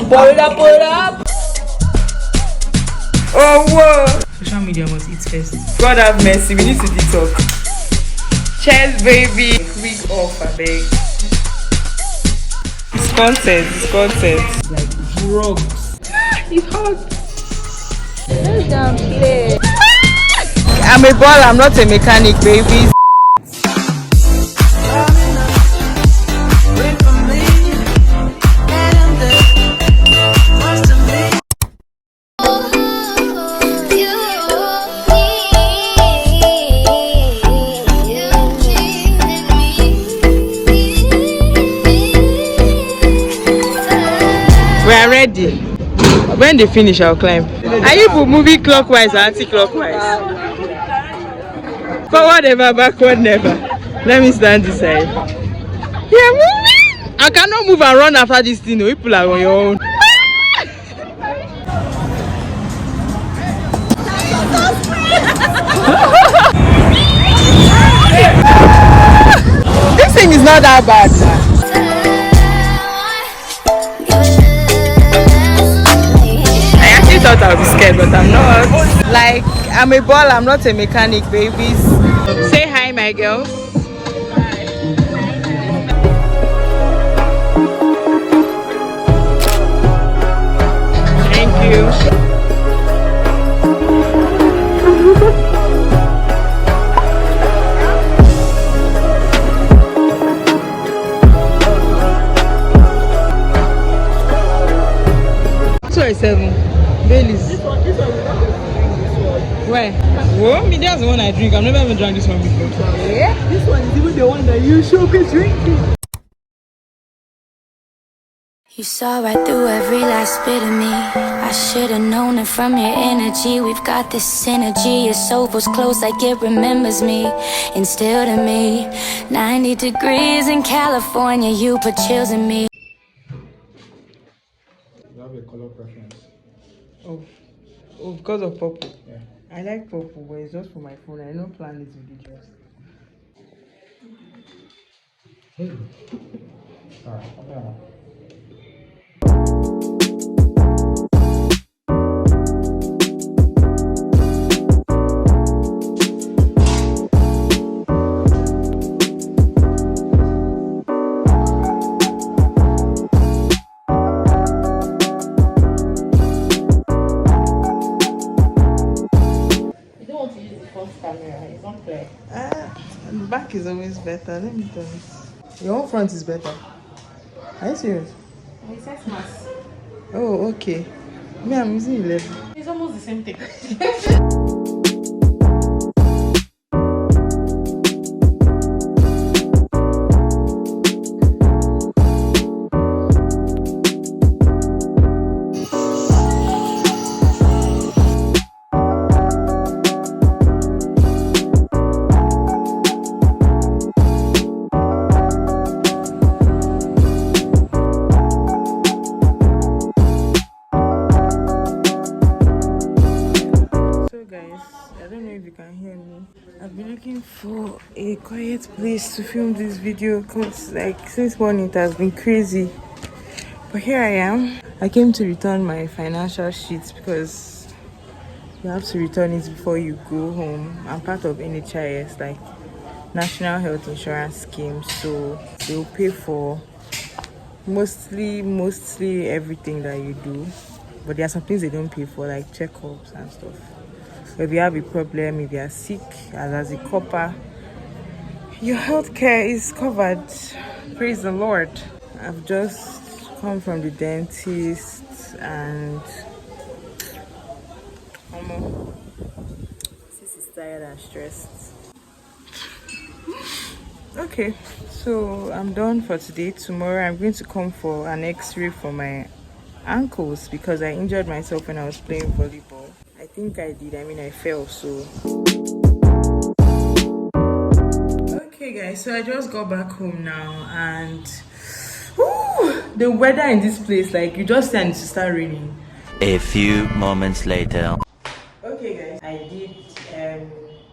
Pull it up. Oh, whoa. Social media must eat first. God have mercy, we need to detox. Cheers, baby. Week off, I beg. It's content, it's content. It's like drugs. It's hot. I'm a ball, I'm not a mechanic, baby. We are ready. When they finish, I'll climb. Are you moving clockwise or anti-clockwise? Forward never, backward never. Let me stand this side. Yeah, moving. I cannot move and run after this thing. People are on your own. This thing is not that bad. I thought I would be scared, but I'm not. Like, I'm a ball, I'm not a mechanic, babies. Say hi, my girl. Thank you. Baileys. This one Where? Whoa, me that's the one I drink. I've never even drank this one before. Yeah? This one is even the one that you should be drinking. You saw right through every last bit of me. I should've known it from your energy. We've got this synergy. Your soul was close like it remembers me. And still to me, 90 degrees in California, you put chills in me. You have a color preference? Oh, because of purple. Yeah. I like purple, but it's just for my phone. I don't plan it religious. Hey. Alright, okay. The back is always better. Let me tell you. Your own front is better. Are you serious? It says mass. Oh, okay. Me, I'm using 11. It's almost the same thing. I've been looking for a quiet place to film this video because like since morning it has been crazy, but here I am. I came to return my financial sheets because you have to return it before you go home. I'm part of NHIS, like National Health Insurance Scheme, so they will pay for mostly everything that you do, but there are some things they don't pay for, like checkups and stuff. If you have a problem, if you are sick, as a copper, your healthcare is covered. Praise the Lord. I've just come from the dentist and this is tired and stressed. Okay, so I'm done for today. Tomorrow I'm going to come for an x-ray for my ankles because I injured myself when I was playing volleyball. I think I did. I mean, I fell, so. Okay, guys, so I just got back home now, and the weather in this place, like, you just stand to start raining. A few moments later. Okay, guys, I did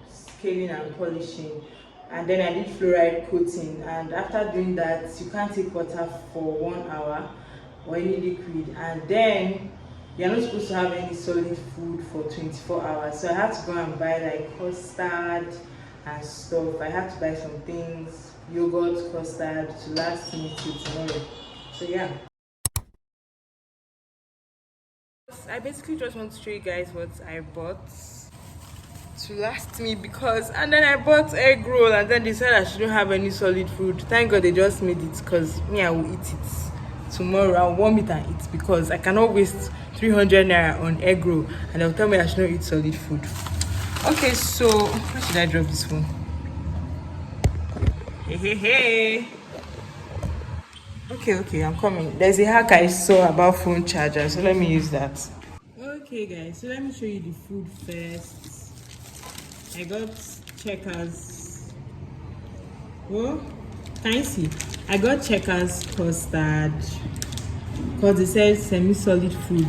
scaling and polishing, and then I did fluoride coating, and after doing that, you can't take water for 1 hour. oily liquid, and then you're not supposed to have any solid food for 24 hours. So I have to go and buy like custard and stuff. I have to buy some things, yogurt, custard, to last me till tomorrow. So yeah. I basically just want to show you guys what I bought to last me, because and then I bought egg roll, and then they said I shouldn't have any solid food. Thank God they just made it, because me, I will eat it tomorrow. I'll warm it and eat, because I cannot waste 300 naira on egg roll and they'll tell me I should not eat solid food. Okay, so where should I drop this phone? Hey. Okay, I'm coming. There's a hack I saw about phone charger, so let me use that. Okay guys, so let me show you the food first. I got Checkers. Whoa, can you see? I got Checkers custard, because they said semi-solid food.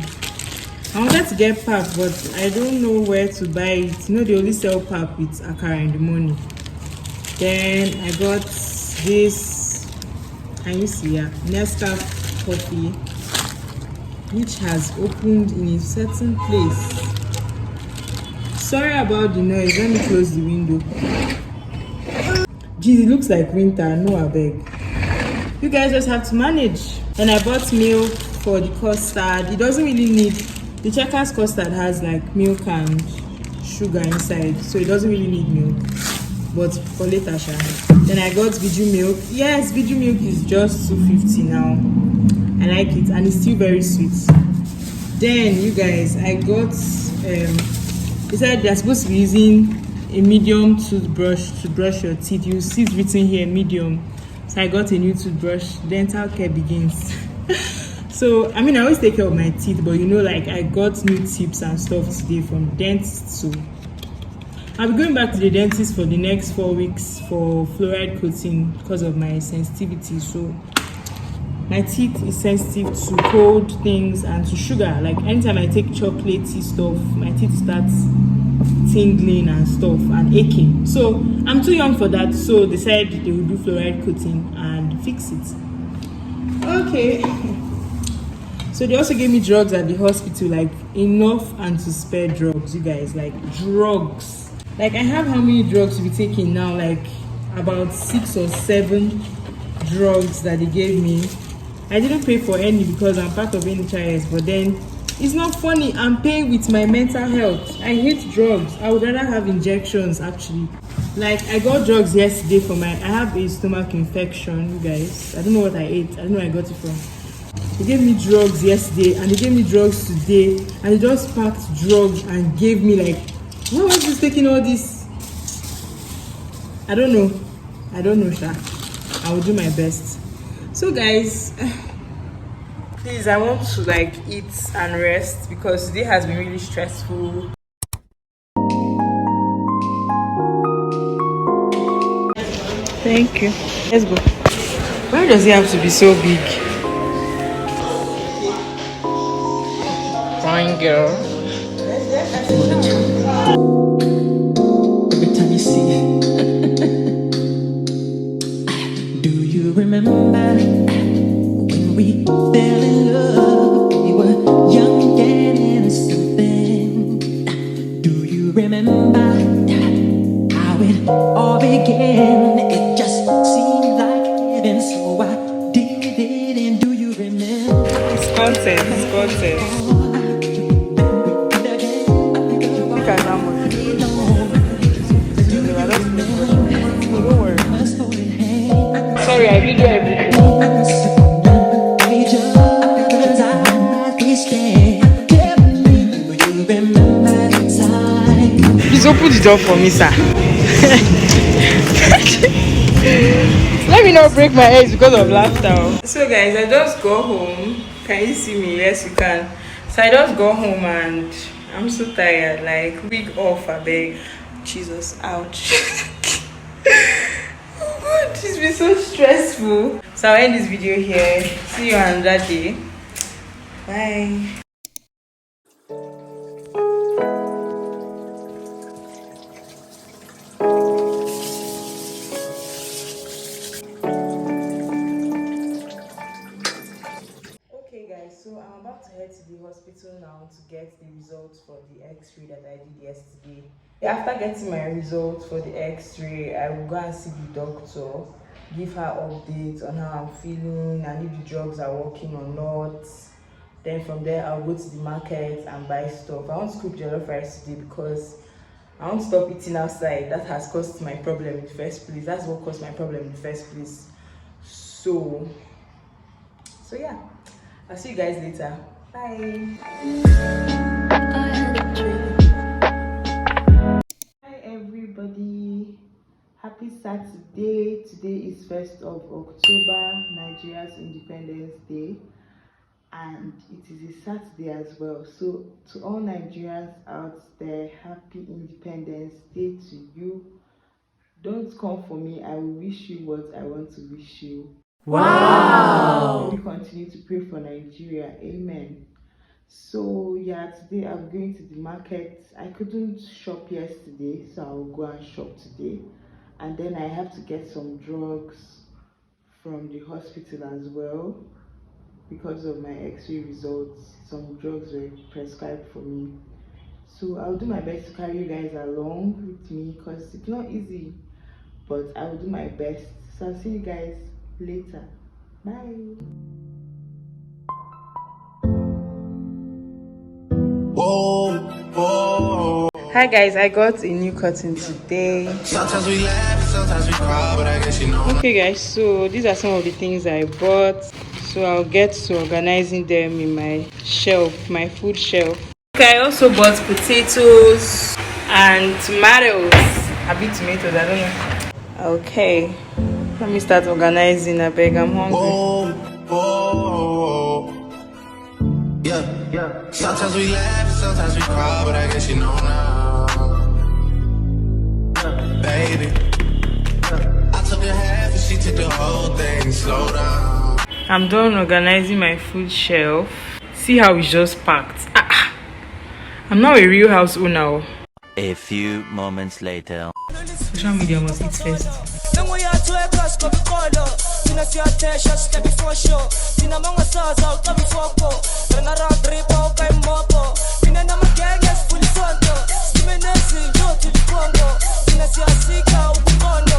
I wanted to get pap, but I don't know where to buy it. You know, they only sell pap with akara in the morning. Then I got this, can you see? Yeah, Nescafe coffee, which has opened in a certain place. Sorry about the noise, let me close the window. Geez, it looks like winter. No, I beg. You guys just have to manage. And I bought milk for the custard. It doesn't really need, the Checkers custard has like milk and sugar inside, so it doesn't really need milk, but for later. Then I got Viju milk. Yes, Viju milk is just 250 now. I like it, and it's still very sweet. Then you guys, I got they said they're supposed to be using a medium toothbrush to brush your teeth. You see it written here, medium. So I got a new toothbrush. Dental care begins. So I mean, I always take care of my teeth, but you know, like I got new tips and stuff today from the dentist. So I'll be going back to the dentist for the next 4 weeks for fluoride coating because of my sensitivity. So my teeth is sensitive to cold things and to sugar. Like anytime I take chocolatey stuff, my teeth starts tingling and stuff and aching. So I'm too young for that. So they said they will do fluoride coating and fix it. Okay. So they also gave me drugs at the hospital, like enough and to spare drugs, you guys, like drugs. Like I have how many drugs to be taking now? Like about 6 or 7 drugs that they gave me. I didn't pay for any because I'm part of NHIS, but then it's not funny. I'm paying with my mental health. I hate drugs. I would rather have injections actually. Like I got drugs yesterday for I have a stomach infection, you guys. I don't know what I ate. I don't know where I got it from. They gave me drugs yesterday and they gave me drugs today, and they just packed drugs and gave me like, why was this taking all this? I don't know, Sha. I will do my best. So guys, please, I want to like eat and rest because today has been really stressful. Thank you. Let's go. Why does it have to be so big? Fine girl. Every time you see it, do you remember when we fell in love? We were young and innocent then. Do you remember how it all began? It just seemed like heaven, so I did it. And do you remember? It's content. Look at that much. Don't worry. Sorry, I video everything. Please open the door for me, sir. Let me not break my eggs because of laughter. So guys, I just go home. Can you see me? Yes, you can. So I just go home and I'm so tired. Like week off, I beg. Jesus, ouch. Oh God, it's been so stressful. So I'll end this video here. See you another day. Bye. Okay to the hospital now to get the results for the x-ray that I did yesterday. After getting my results for the x-ray, I will go and see the doctor, give her updates on how I'm feeling and if the drugs are working or not. Then from there, I'll go to the market and buy stuff. I want to cook jollof rice today because I want to stop eating outside. That has caused my problem in the first place. That's what caused my problem in the first place. So yeah, I'll see you guys later. Bye. Hi everybody. Happy Saturday. Today is 1st of October, Nigeria's Independence Day. And it is a Saturday as well. So to all Nigerians out there, happy Independence Day to you. Don't come for me. I will wish you what I want to wish you. Wow! Let me continue to pray for Nigeria. Amen. So yeah, today I'm going to the market. I couldn't shop yesterday, so I'll go and shop today. And then I have to get some drugs from the hospital as well. Because of my x-ray results, some drugs were prescribed for me. So I'll do my best to carry you guys along with me because it's not easy, but I will do my best. So I'll see you guys later. Bye. Whoa, whoa. Hi guys, I got a new curtain today. Sometimes we laugh, sometimes we cry, but I guess you know. Okay guys, so these are some of the things I bought. So I'll get to organizing them in my shelf, my food shelf. Okay, I also bought potatoes and tomatoes. A bit tomatoes, I don't know. Okay, let me start organizing. I beg, I'm hungry. Yeah. Sometimes we laugh, sometimes we cry, but I guess you know now. Baby, I took a half and she took the whole thing. Slow down. I'm done organizing my food shelf. See how it's just packed. I'm not a real house owner. A few moments later. Social media must eat first.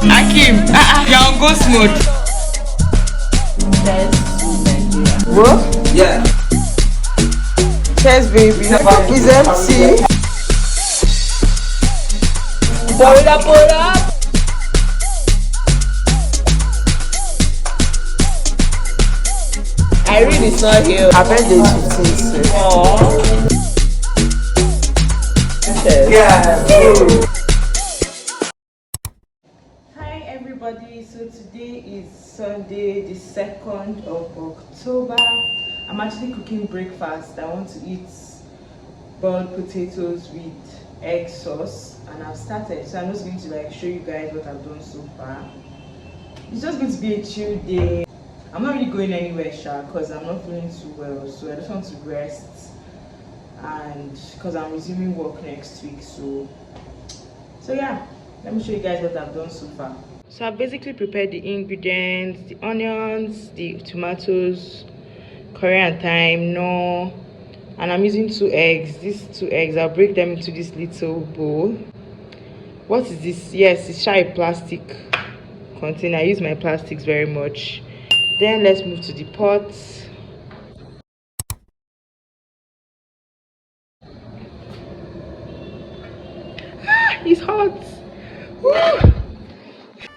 Akim, you're on ghost mode. What? Yeah. Cheers, baby. Is empty. Pull up. Irene is not here. I bet they should say so. Aww. Yeah. Hi everybody. So today is Sunday, the 2nd of October. I'm actually cooking breakfast. I want to eat boiled potatoes with egg sauce, and I've started. So I'm just going to show you guys what I've done so far. It's just going to be a chill day. I'm not really going anywhere, because I'm not feeling too well. So I just want to rest, and because I'm resuming work next week. So yeah, let me show you guys what I've done so far. So I basically prepared the ingredients: the onions, the tomatoes, curry and thyme, and I'm using 2 eggs. These 2 eggs, I'll break them into this little bowl. What is this? Yes, it's a plastic container. I use my plastics very much. Then let's move to the pot. It's hot. Woo!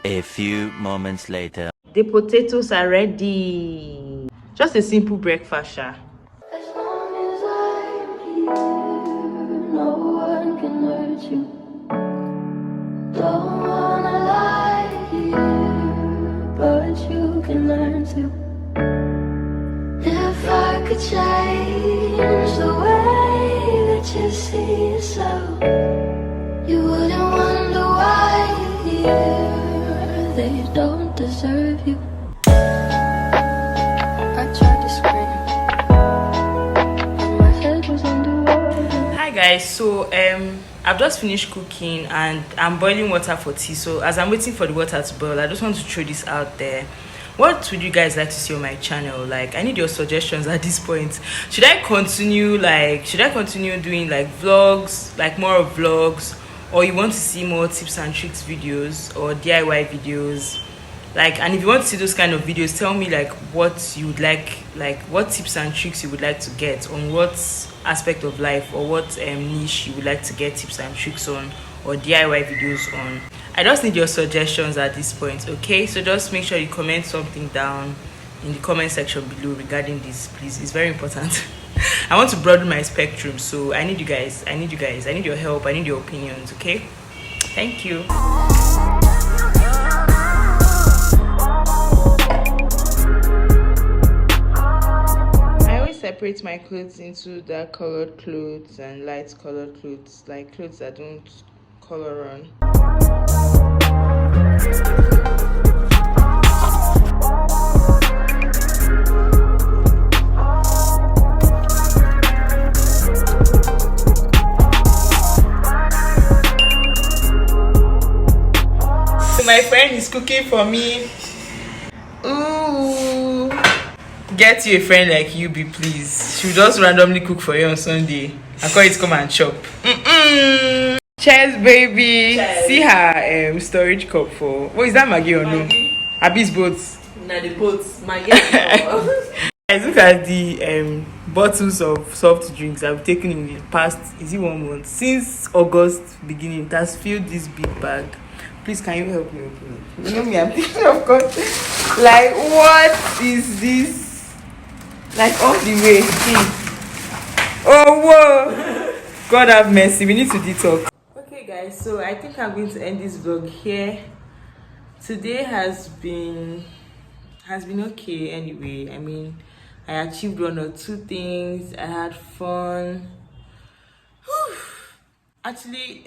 A few moments later. The potatoes are ready. Just a simple breakfast, Sha. As long as I'm here, no one can hurt you. Don't wanna lie here, but you can learn to. If I could change the way that you see yourself, you wouldn't wonder why you're here. They don't deserve you. I tried to scream, and my head was underwater. Hi guys, so I've just finished cooking and I'm boiling water for tea. So as I'm waiting for the water to boil, I just want to throw this out there. what would you guys like to see on my channel? Like, I need your suggestions at this point. Should I continue doing like vlogs, like more of vlogs, or you want to see more tips and tricks videos or DIY videos? Like, and if you want to see those kind of videos, tell me like what you would like what tips and tricks you would like to get on what aspect of life, or what niche you would like to get tips and tricks on, or DIY videos on. I just need your suggestions at this point, okay? So just make sure you comment something down in the comment section below regarding this, please. It's very important. I want to broaden my spectrum, so I need you guys, I need your help, I need your opinions, okay? Thank you. Separate my clothes into dark colored clothes and light colored clothes, like clothes that don't color on. So my friend is cooking for me. Ooh. Get you a friend like you, be please. She'll just randomly cook for you on Sunday. I call it come and chop. Cheers, baby. Cheers. See her storage cup for. What is that, Maggie or no? Abby's boats. Nah, the boats. Maggie. Guys, look at the bottles of soft drinks I've taken in the past. Is it 1 month? Since August beginning, it has filled this big bag. Please, can you help me open it? You know me, I'm thinking of God. Like, what is this? Like all the way. Oh whoa. God have mercy. We need to detox. Okay guys, so I think I'm going to end this vlog here. Today has been okay anyway. I mean, I achieved 1 or 2 things. I had fun. Actually,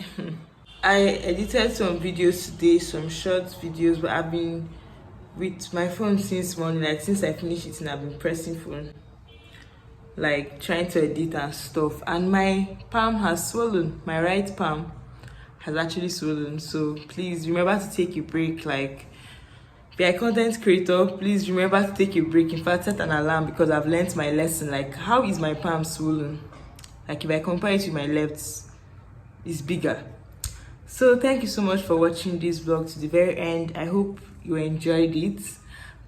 I edited some videos today, some short videos, but I've been with my phone since morning. Like, since I finished it, and I've been pressing phone, like trying to edit and stuff, and my palm has swollen. My right palm has actually swollen. So please remember to take a break. Like, if you're a content creator, please remember to take a break. In fact, set an alarm, because I've learned my lesson. Like, how is my palm swollen? Like, if I compare it with my left, it's bigger. So thank you so much for watching this vlog to the very end. I hope you enjoyed it.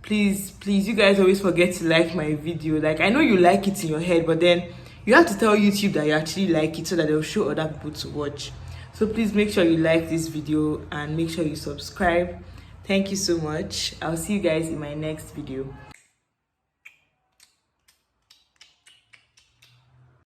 Please, you guys always forget to like my video. Like, I know you like it in your head, but then you have to tell YouTube that you actually like it, so that they'll show other people to watch. So please make sure you like this video and make sure you subscribe. Thank you so much. I'll see you guys in my next video.